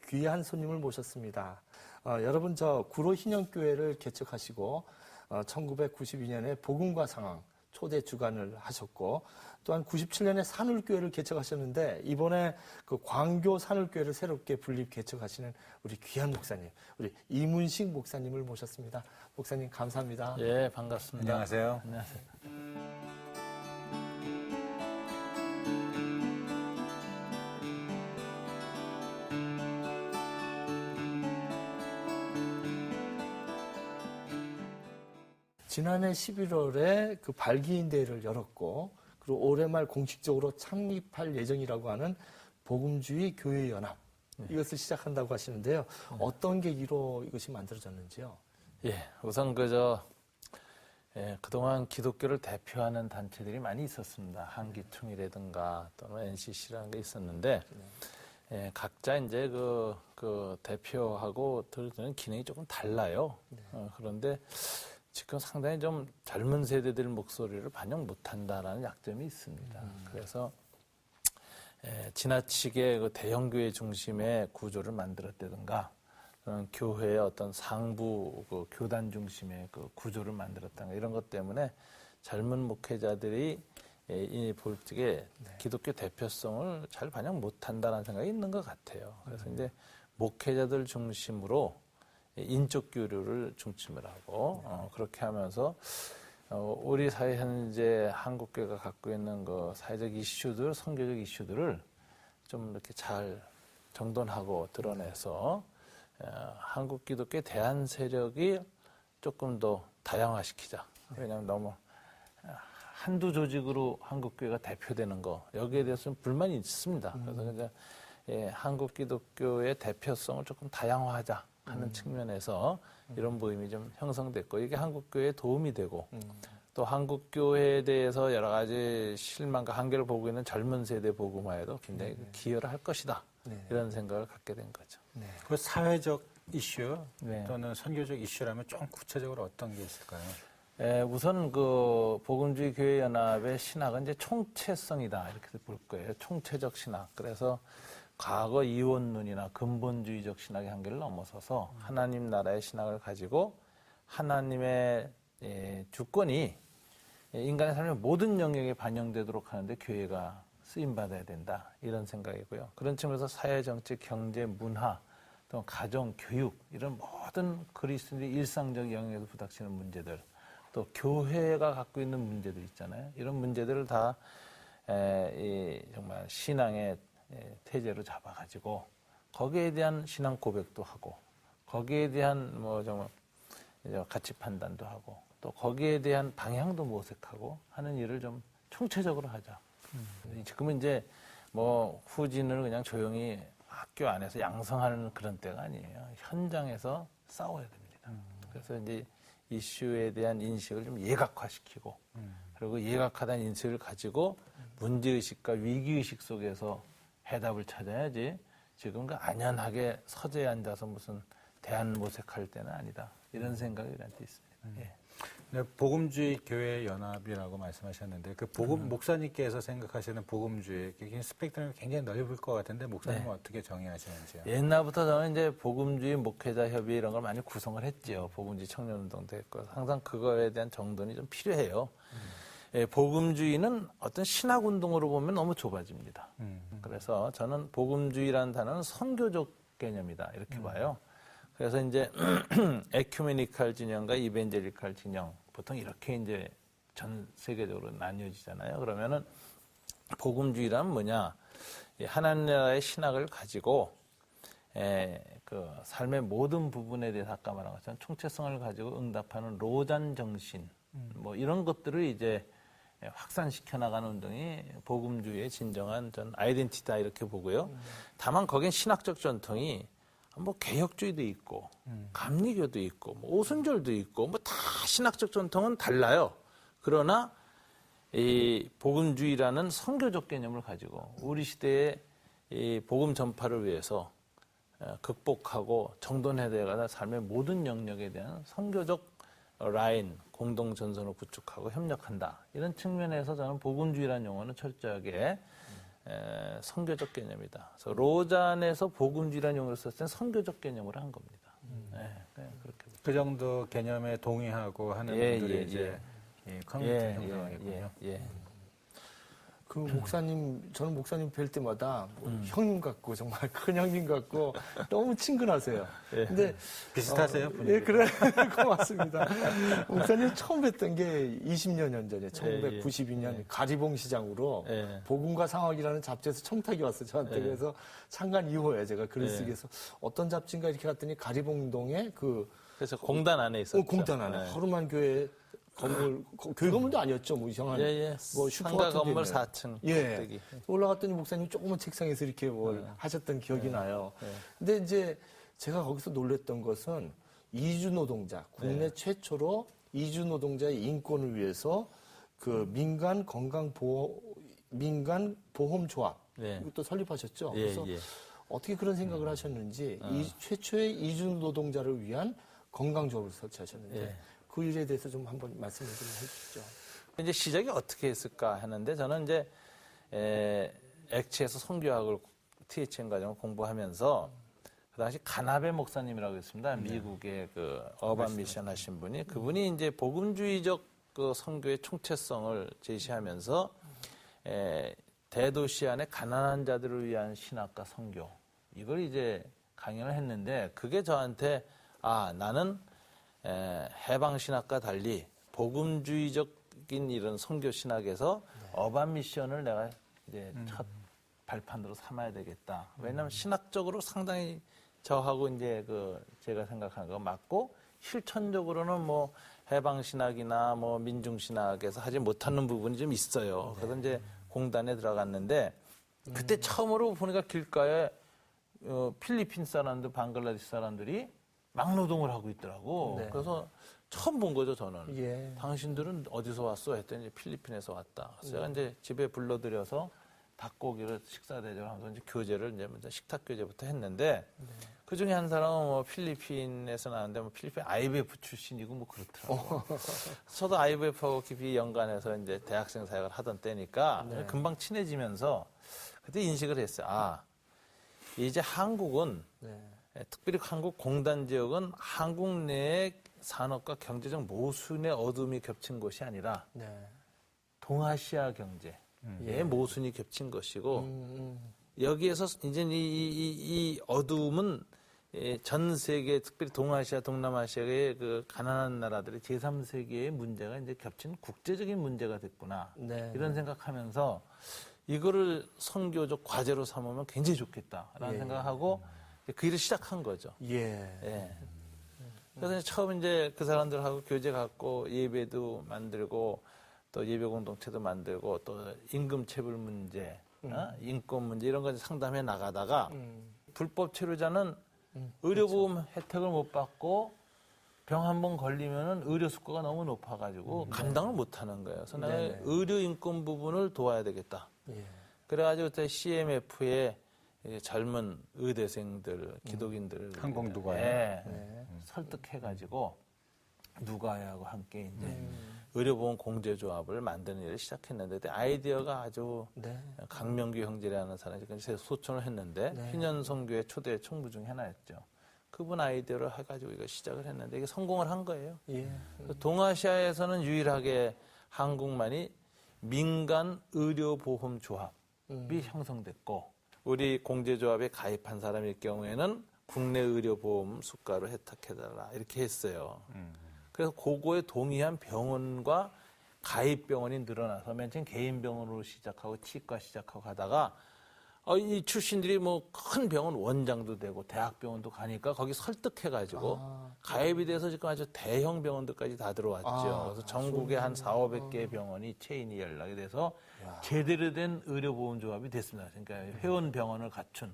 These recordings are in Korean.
귀한 손님을 모셨습니다. 여러분 저 구로 hin현교회를 개척하시고 1992년에 복음과 상황 초대 주간을 하셨고 또한 97년에 산울교회를 개척하셨는데 이번에 그 광교 산울교회를 새롭게 분립 개척하시는 우리 귀한 목사님, 우리 이문식 목사님을 모셨습니다. 목사님 감사합니다. 예, 반갑습니다. 안녕하세요. 안녕하세요. 지난해 11월에 그 발기인 대회를 열었고 그리고 올해 말 공식적으로 창립할 예정이라고 하는 복음주의 교회연합 이것을 시작한다고 하시는데요. 어떤 계기로 이것이 만들어졌는지요? 예, 우선 그동안 기독교를 대표하는 단체들이 많이 있었습니다. 한기총이라든가 또는 NCC라는 게 있었는데 각자 이제 그 대표하고 들어주는 기능이 조금 달라요. 그런데 지금 상당히 좀 젊은 세대들 목소리를 반영 못한다라는 약점이 있습니다. 그래서 지나치게 그 대형교회 중심의 구조를 만들었다든가 교회의 어떤 상부 그 교단 중심의 그 구조를 만들었다든가 이런 것 때문에 젊은 목회자들이 볼 적에 기독교 대표성을 잘 반영 못한다는 생각이 있는 것 같아요. 그래서 이제 목회자들 중심으로 인적 교류를 중심을 하고 그렇게 하면서 우리 사회 현재 한국교회가 갖고 있는 그 사회적 이슈들, 선교적 이슈들을 좀 이렇게 잘 정돈하고 드러내서 한국 기독교에 대한 세력이 조금 더 다양화시키자. 왜냐하면 너무 한두 조직으로 한국교회가 대표되는 거 여기에 대해서는 불만이 있습니다. 그래서 이제 한국 기독교의 대표성을 조금 다양화하자 하는 측면에서 이런 모임이 좀 형성됐고 이게 한국교회에 도움이 되고 또 한국교회에 대해서 여러 가지 실망과 한계를 보고 있는 젊은 세대 복음화에도 굉장히 기여를 할 것이다. 이런 생각을 갖게 된 거죠. 그 사회적 이슈 또는 선교적 이슈라면 좀 구체적으로 어떤 게 있을까요? 우선 그 복음주의 교회 연합의 신학은 이제 총체성이다 이렇게 볼 거예요. 총체적 신학. 그래서 과거 이원론이나 근본주의적 신학의 한계를 넘어서서 하나님 나라의 신학을 가지고 하나님의 주권이 인간의 삶의 모든 영역에 반영되도록 하는데 교회가 쓰임받아야 된다 이런 생각이고요. 그런 측면에서 사회, 정치, 경제, 문화, 또 가정, 교육 이런 모든 그리스도인의 일상적 영역에서 부닥치는 문제들 또 교회가 갖고 있는 문제들 있잖아요. 이런 문제들을 다 정말 신앙의 태제로 잡아가지고 거기에 대한 신앙 고백도 하고 거기에 대한 뭐 정말 가치 판단도 하고 또 거기에 대한 방향도 모색하고 하는 일을 좀 총체적으로 하자. 지금은 이제 뭐 후진을 그냥 조용히 학교 안에서 양성하는 그런 때가 아니에요. 현장에서 싸워야 됩니다. 그래서 이제 이슈에 대한 인식을 좀 예각화시키고 그리고 예각화된 인식을 가지고 문제의식과 위기의식 속에서 해답을 찾아야지 지금 그 안연하게 서재에 앉아서 무슨 대안 모색할 때는 아니다. 이런 생각이 우리한테 있습니다. 예. 네, 복음주의 교회 연합이라고 말씀하셨는데 그 목사님께서 생각하시는 복음주의 스펙트럼이 굉장히 넓을 것 같은데 목사님은 어떻게 정의하시는지요? 옛날부터 저는 이제 복음주의 목회자 협의 이런 걸 많이 구성을 했죠. 복음주의 청년운동도 했고 항상 그거에 대한 정돈이 좀 필요해요. 복음주의는 어떤 신학운동으로 보면 너무 좁아집니다. 그래서 저는 복음주의라는 단어는 선교적 개념이다 이렇게 봐요. 그래서 이제 에큐메니칼 진영과 이벤젤리칼 진영 보통 이렇게 이제 전 세계적으로 나뉘어지잖아요. 그러면은 복음주의란 뭐냐? 하나님 나라의 신학을 가지고 그 삶의 모든 부분에 대해서 아까 말한 것처럼 총체성을 가지고 응답하는 로잔 정신 뭐 이런 것들을 이제 확산시켜 나가는 운동이 복음주의의 진정한 전 아이덴티티다 이렇게 보고요. 다만 거긴 신학적 전통이 뭐 개혁주의도 있고 감리교도 있고 뭐 오순절도 있고 뭐 다 신학적 전통은 달라요. 그러나 이 복음주의라는 선교적 개념을 가지고 우리 시대의 이 복음 전파를 위해서 극복하고 정돈해야 되는 삶의 모든 영역에 대한 선교적 라인, 공동 전선을 구축하고 협력한다. 이런 측면에서 저는 복음주의라는 용어는 철저하게 선교적 개념이다. 그래서 로잔에서 복음주의라는 용어를 썼을 때는 선교적 개념으로 한 겁니다. 그냥 그렇게. 그 정도 개념에 동의하고 하는 분들이 이제 커뮤니티 형성하겠군요. 그 목사님, 저는 목사님 뵐 때마다 형님 같고 정말 큰 형님 같고 너무 친근하세요. 근데 비슷하세요? 예, 그래. 고맙습니다. 목사님 처음 뵀던 게 20년 전에 1992년 가리봉 시장으로 복음과 상학이라는 잡지에서 청탁이 왔어요. 저한테. 그래서 창간 2호에 제가 글을 쓰기 위해서 어떤 잡지인가 이렇게 갔더니 가리봉동에 그래서 공단 안에 있었죠. 공단 안에 허름한 교회 건물, 교회 건물도 아니었죠. 뭐 이상한 뭐 슈퍼 상가 같은 건물 데는. 4층. 예. 올라갔더니 목사님 조그만 책상에서 이렇게 뭘 하셨던 기억이 나요. 근데 이제 제가 거기서 놀랬던 것은 이주 노동자, 국내 최초로 이주 노동자의 인권을 위해서 그 민간 보험 조합 이것도 설립하셨죠. 그래서 어떻게 그런 생각을 하셨는지 최초의 이주 노동자를 위한 건강조합을 설치하셨는데 그 일에 대해서 좀 한번 말씀을 좀 해주시죠. 이제 시작이 어떻게 했을까 하는데 저는 이제 액치에서 선교학을 THM 과정을 공부하면서 그 당시 가나베 목사님이라고 있습니다. 미국의 그 어반 미션 하신 분이 그분이 이제 복음주의적 그 선교의 총체성을 제시하면서 대도시 안에 가난한 자들을 위한 신학과 선교 이걸 이제 강연을 했는데 그게 저한테 나는 해방신학과 달리 복음주의적인 이런 선교신학에서 어반 미션을 내가 이제 첫 발판으로 삼아야 되겠다. 왜냐하면 신학적으로 상당히 저하고 이제 제가 생각하는 거 맞고 실천적으로는 뭐 해방신학이나 뭐 민중신학에서 하지 못하는 부분이 좀 있어요. 그래서 이제 공단에 들어갔는데 그때 처음으로 보니까 길가에 필리핀 사람들, 방글라데시 사람들이 막노동을 하고 있더라고. 그래서 처음 본 거죠, 저는. 당신들은 어디서 왔어? 했더니 필리핀에서 왔다. 그래서 제가 이제 집에 불러들여서 닭고기를 식사 대접을 하면서 이제 교제를 이제 먼저 식탁 교제부터 했는데 그 중에 한 사람은 뭐 필리핀에서 나왔는데 뭐 필리핀 IMF 출신이고 뭐 그렇더라고요. 저도 IMF하고 깊이 연관해서 이제 대학생 사역을 하던 때니까 금방 친해지면서 그때 인식을 했어요. 이제 한국은 특별히 한국 공단 지역은 한국 내의 산업과 경제적 모순의 어둠이 겹친 것이 아니라 동아시아 경제의 모순이 겹친 것이고 여기에서 이제 이 어둠은 전 세계 특별히 동아시아, 동남아시아의 그 가난한 나라들의 제3세계의 문제가 이제 겹친 국제적인 문제가 됐구나 이런 생각하면서 이거를 선교적 과제로 삼으면 굉장히 좋겠다라는 생각하고 그 일을 시작한 거죠. 그래서 처음 이제 그 사람들하고 교제 갖고 예배도 만들고 또 예배 공동체도 만들고 또 임금 체불 문제, 인권 문제 이런 거 상담해 나가다가 불법 체류자는 의료보험 혜택을 못 받고 병 한 번 걸리면은 의료 수가가 너무 높아가지고 감당을 못 하는 거예요. 그래서 내가 의료 인권 부분을 도와야 되겠다. 그래가지고 그때 CMF에 젊은 의대생들, 기독인들 항공누가요. 설득해가지고 누가야하고 함께 이제 의료보험 공제조합을 만드는 일을 시작했는데 그때 아이디어가 아주 강명규 형제라는 사람이 제가 소천을 했는데 희년선교의 초대 총무 중에 하나였죠. 그분 아이디어를 해가지고 이거 시작을 했는데 이게 성공을 한 거예요. 동아시아에서는 유일하게 한국만이 민간 의료보험조합이 형성됐고 우리 공제조합에 가입한 사람일 경우에는 국내 의료보험 수가로 혜택해달라 이렇게 했어요. 그래서 그거에 동의한 병원과 가입병원이 늘어나서 맨 처음 개인병원으로 시작하고 치과 시작하고 하다가 이 출신들이 뭐 큰 병원 원장도 되고 대학병원도 가니까 거기 설득해가지고 가입이 돼서 지금 아주 대형 병원들까지 다 들어왔죠. 그래서 전국에 한 4,500개의 병원이 체인이 연락이 돼서 제대로 된 의료보험조합이 됐습니다. 그러니까 회원병원을 갖춘.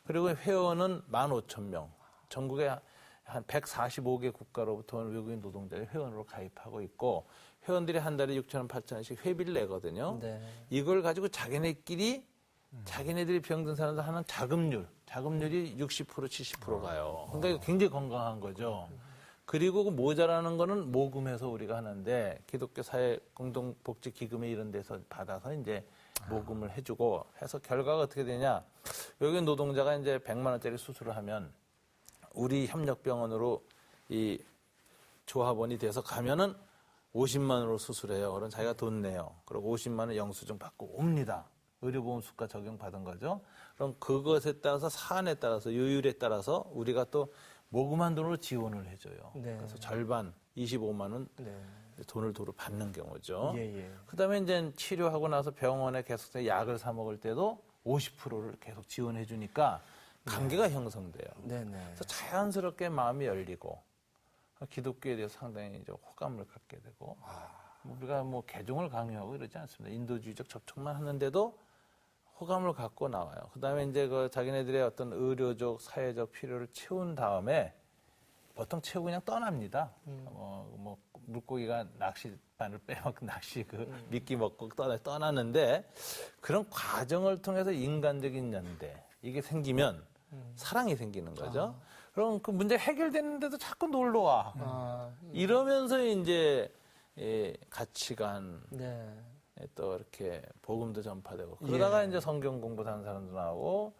그리고 회원은 15,000명. 전국에 한 145개 국가로부터 온 외국인 노동자가 회원으로 가입하고 있고 회원들이 한 달에 6,000원, 8,000원씩 회비를 내거든요. 이걸 가지고 자기네들이 병든 사람들 하는 자금률이 60%, 70% 가요. 그러니까 이거 굉장히 건강한 거죠. 그리고 그 모자라는 거는 모금해서 우리가 하는데 기독교 사회 공동복지기금에 이런 데서 받아서 이제 모금을 해주고 해서 결과가 어떻게 되냐. 여기 노동자가 이제 100만 원짜리 수술을 하면 우리 협력병원으로 이 조합원이 돼서 가면은 50만 원으로 수술해요. 그럼 자기가 돈 내요. 그리고 50만 원 영수증 받고 옵니다. 의료보험 수가 적용받은 거죠. 그럼 그것에 따라서 사안에 따라서 요율에 따라서 우리가 또 모금한 돈으로 지원을 해줘요. 네. 그래서 절반 25만 원 네. 돈을 도로 받는 경우죠. 예, 예. 그다음에 이제 치료하고 나서 병원에 계속 약을 사 먹을 때도 50%를 계속 지원해 주니까 관계가 형성돼요. 네, 네. 그래서 자연스럽게 마음이 열리고 기독교에 대해서 상당히 이제 호감을 갖게 되고 우리가 뭐 개종을 강요하고 이러지 않습니다. 인도주의적 접촉만 하는데도 호감을 갖고 나와요. 그다음에 이제 그 자기네들의 어떤 의료적, 사회적 필요를 채운 다음에 보통 채우고 그냥 떠납니다. 뭐 물고기가 낚싯바늘 빼먹고 낚시 미끼 먹고 떠나는데 그런 과정을 통해서 인간적인 연대 이게 생기면 사랑이 생기는 거죠. 그럼 그 문제 해결되는데도 자꾸 놀러 와. 이러면서 이제 가치관 네. 또 이렇게 복음도 전파되고 그러다가 예. 이제 성경 공부하는 사람도 나오고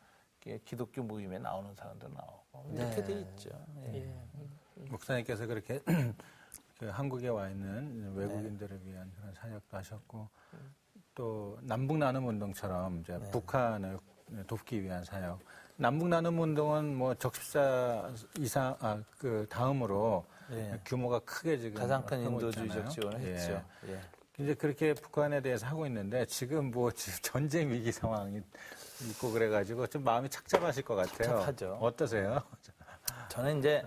기독교 모임에 나오는 사람도 나오고 이렇게 네. 돼 있죠. 예. 예. 목사님께서 그렇게 그 한국에 와 있는 외국인들을 위한 그런 사역도 하셨고 또 남북 나눔 운동처럼 이제 북한을 돕기 위한 사역. 남북 나눔 운동은 뭐 적십사 이상 그 다음으로 예. 규모가 크게 지금 가장 큰 하고 인도주의적 있잖아요. 지원을 했죠. 예. 이제 그렇게 북한에 대해서 하고 있는데 지금 뭐 전쟁 위기 상황이 있고 그래가지고 좀 마음이 착잡하실 것 같아요. 착잡하죠. 어떠세요? 저는 이제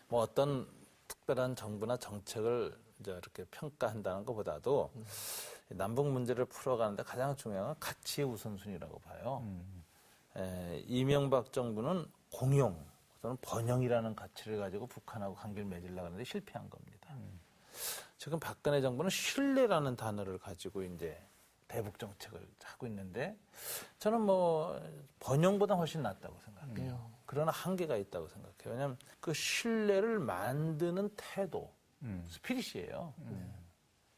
뭐 어떤 특별한 정부나 정책을 이제 이렇게 평가한다는 것보다도 남북 문제를 풀어가는데 가장 중요한 건 가치 우선순위라고 봐요. 이명박 정부는 공용 또는 번영이라는 가치를 가지고 북한하고 관계를 맺으려고 하는데 실패한 겁니다. 지금 박근혜 정부는 신뢰라는 단어를 가지고 이제 대북 정책을 하고 있는데 저는 뭐 번영보다 훨씬 낫다고 생각해요. 그러나 한계가 있다고 생각해요. 왜냐하면 그 신뢰를 만드는 태도, 스피릿이에요.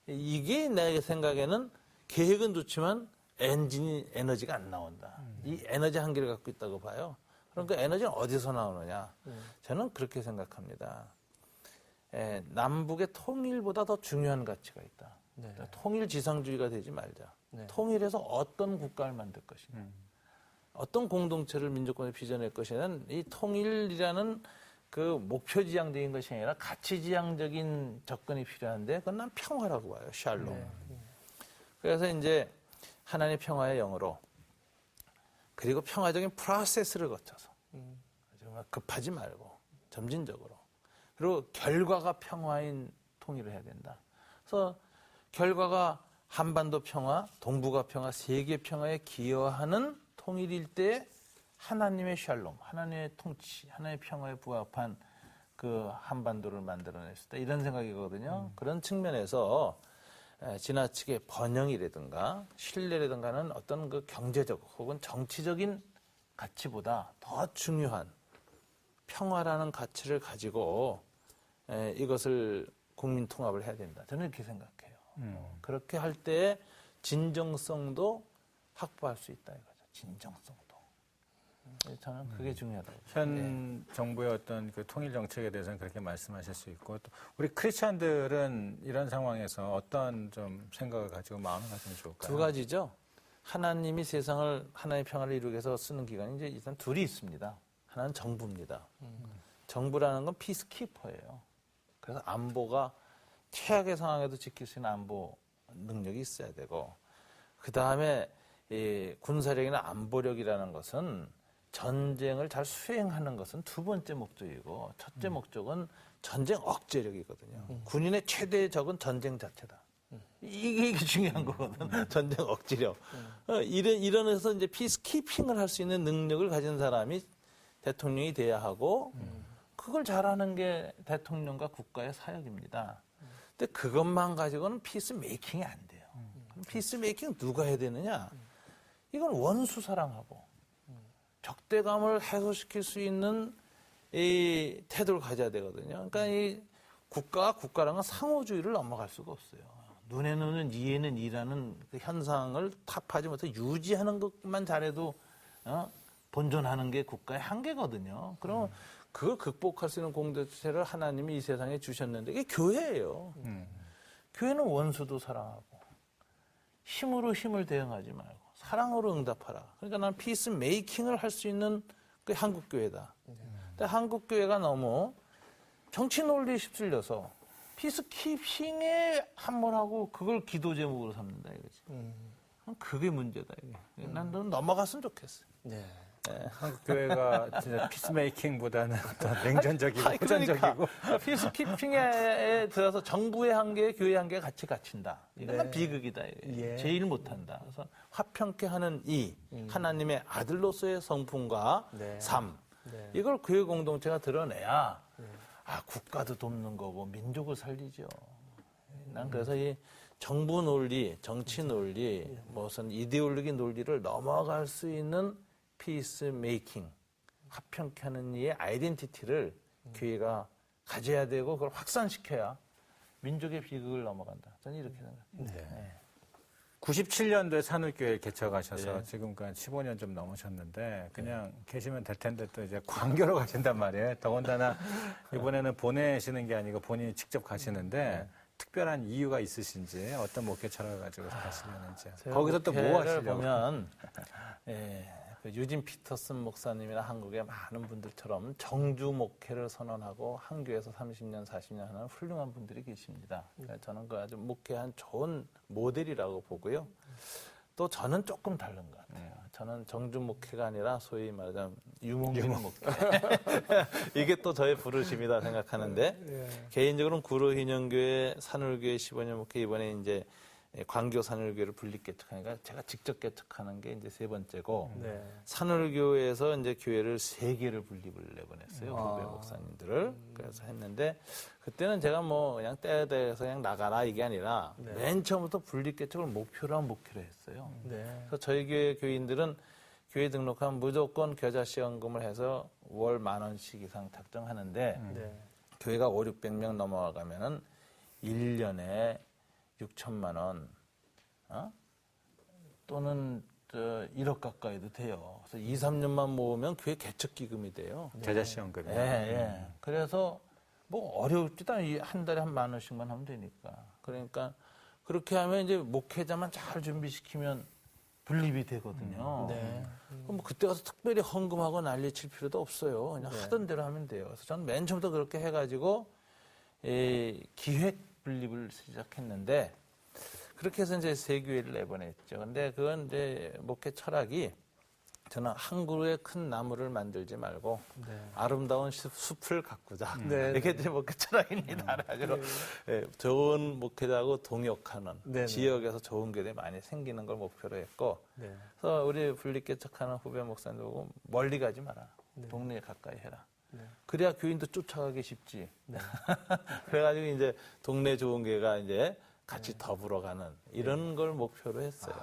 이게 내 생각에는 계획은 좋지만 에너지가 안 나온다. 이 에너지 한계를 갖고 있다고 봐요. 그러니까 에너지는 어디서 나오느냐? 저는 그렇게 생각합니다. 남북의 통일보다 더 중요한 가치가 있다. 네. 통일 지상주의가 되지 말자. 네. 통일해서 어떤 국가를 만들 것이냐. 어떤 공동체를 민족권에 빚어낼 것이냐는 이 통일이라는 그 목표 지향적인 것이 아니라 가치 지향적인 접근이 필요한데 그건 난 평화라고 봐요. 샬롬. 네. 그래서 이제 하나님의 평화의 영으로 그리고 평화적인 프로세스를 거쳐서 정말 급하지 말고 점진적으로 그리고 결과가 평화인 통일을 해야 된다. 그래서 결과가 한반도 평화, 동북아 평화, 세계 평화에 기여하는 통일일 때 하나님의 샬롬, 하나님의 통치, 하나님의 평화에 부합한 그 한반도를 만들어낼 수 있다. 이런 생각이거든요. 그런 측면에서 지나치게 번영이라든가 신뢰라든가는 어떤 그 경제적 혹은 정치적인 가치보다 더 중요한 평화라는 가치를 가지고 이것을 국민 통합을 해야 된다. 저는 이렇게 생각해요. 그렇게 할 때 진정성도 확보할 수 있다 이거죠. 진정성도. 저는 그게 중요하다고. 현 정부의 어떤 그 통일 정책에 대해서는 그렇게 말씀하실 수 있고 또 우리 크리스찬들은 이런 상황에서 어떤 좀 생각을 가지고 마음을 가지면 좋을까요? 두 가지죠. 하나님이 세상을 하나님의 평화를 이루기 위해서 쓰는 기관이 이제 일단 둘이 있습니다. 하나는 정부입니다. 정부라는 건 피스키퍼예요. 그래서 안보가 최악의 상황에도 지킬 수 있는 안보 능력이 있어야 되고 그 다음에 군사력이나 안보력이라는 것은 전쟁을 잘 수행하는 것은 두 번째 목적이고 첫째 목적은 전쟁 억제력이거든요. 군인의 최대의 적은 전쟁 자체다. 이게 중요한 거거든. 전쟁 억제력. 이런해서 이제 피스키핑을 할 수 있는 능력을 가진 사람이 대통령이 돼야 하고 그걸 잘하는 게 대통령과 국가의 사역입니다. 근데 그것만 가지고는 피스 메이킹이 안 돼요. 피스 메이킹 누가 해야 되느냐? 이건 원수 사랑하고 적대감을 해소시킬 수 있는 이 태도를 가져야 되거든요. 그러니까 이 국가와 국가랑은 상호주의를 넘어갈 수가 없어요. 눈에는 이에는 이라는 그 현상을 타파하지 못해 유지하는 것만 잘해도 본존하는 게 국가의 한계거든요. 그럼 그걸 극복할 수 있는 공동체를 하나님이 이 세상에 주셨는데 이게 교회예요. 교회는 원수도 사랑하고 힘으로 힘을 대응하지 말고 사랑으로 응답하라. 그러니까 나는 피스 메이킹을 할 수 있는 그 한국 교회다. 근데 한국 교회가 너무 정치 논리에 휩쓸려서 피스 키핑에 함몰하고 그걸 기도 제목으로 삼는다 이거지. 그게 문제다 이게. 난 넘어갔으면 좋겠어. 네. 한국 교회가 진짜 피스메이킹보다는 어떤 냉전적이고 호전적이고 피스키핑에 들어서 정부의 한계, 교회의 한계가 같이 갇힌다. 이건 비극이다. 예. 제일 못한다. 그래서 화평케 하는 이 하나님의 아들로서의 성품과 네. 삶 네. 이걸 교회 공동체가 드러내야 국가도 돕는 거고 민족을 살리죠. 난 그래서 이 정부 논리, 정치 논리, 무슨 이데올로기 논리를 넘어갈 수 있는 피스 메이킹, 화평케 하는 이의 아이덴티티를 교회가 가져야 되고 그걸 확산시켜야 민족의 비극을 넘어간다. 저는 이렇게 생각합니다. 네. 97년도에 산울교회 개척하셔서 지금까지 15년 좀 넘으셨는데 그냥 계시면 될 텐데 또 이제 광교로 가신단 말이에요. 더군다나 이번에는 보내시는 게 아니고 본인이 직접 가시는데 특별한 이유가 있으신지 어떤 목회 철학을 가지고 가시려는지 거기서 또 뭐 하시려고 보면 그 유진 피터슨 목사님이나 한국의 많은 분들처럼 정주 목회를 선언하고 한교에서 30년, 40년 하는 훌륭한 분들이 계십니다. 그러니까 저는 그 아주 목회한 좋은 모델이라고 보고요. 또 저는 조금 다른 것 같아요. 저는 정주 목회가 아니라 소위 말하자면 유목민 목회. 이게 또 저의 부르심이다 생각하는데 개인적으로는 구로hin현교회 산울교회 15년 목회 이번에 이제 광교 산울교회를 분립 개척하니까 제가 직접 개척하는 게 이제 세 번째고 산울교회에서 이제 교회를 3개를 분립을 내보냈어요. 후배 목사님들을. 그래서 했는데 그때는 제가 뭐 그냥 때에 대해서 그냥 나가라 이게 아니라 맨 처음부터 분립 개척을 목표로 한 목표로 했어요. 그래서 저희 교회 교인들은 교회 등록하면 무조건 겨자씨연금을 해서 월 10,000원씩 이상 작정하는데 교회가 500-600명 넘어가면은 1년에 6천만 원, 또는 1억 가까이도 돼요. 그래서 2-3년만 모으면 교회 개척 기금이 돼요. 겨자씨연금이. 예. 그래서 뭐 어렵지도 않아요. 한 달에 10,000원씩만 하면 되니까. 그러니까 그렇게 하면 이제 목회자만 잘 준비시키면 분립이 되거든요. 그럼 뭐 그때 가서 특별히 헌금하고 난리칠 필요도 없어요. 그냥 하던 대로 하면 돼요. 그래서 저는 맨 처음부터 그렇게 해가지고 기획 분립을 시작했는데 그렇게 해서 이제 3교회를 내보냈죠. 근데 그건 이제 목회 철학이 저는 한 그루의 큰 나무를 만들지 말고 아름다운 숲을 가꾸자. 이게 제 목회 철학입니다. 그래서 좋은 목회자하고 동역하는 지역에서 좋은 교회들이 많이 생기는 걸 목표로 했고 그래서 우리 분립개척하는 후배 목사님들 보고 멀리 가지 마라. 동네에 가까이 해라. 그래야 교인도 쫓아가기 쉽지. 그래가지고 이제 동네 좋은 교회가 이제 같이 더불어가는 이런 걸 목표로 했어요.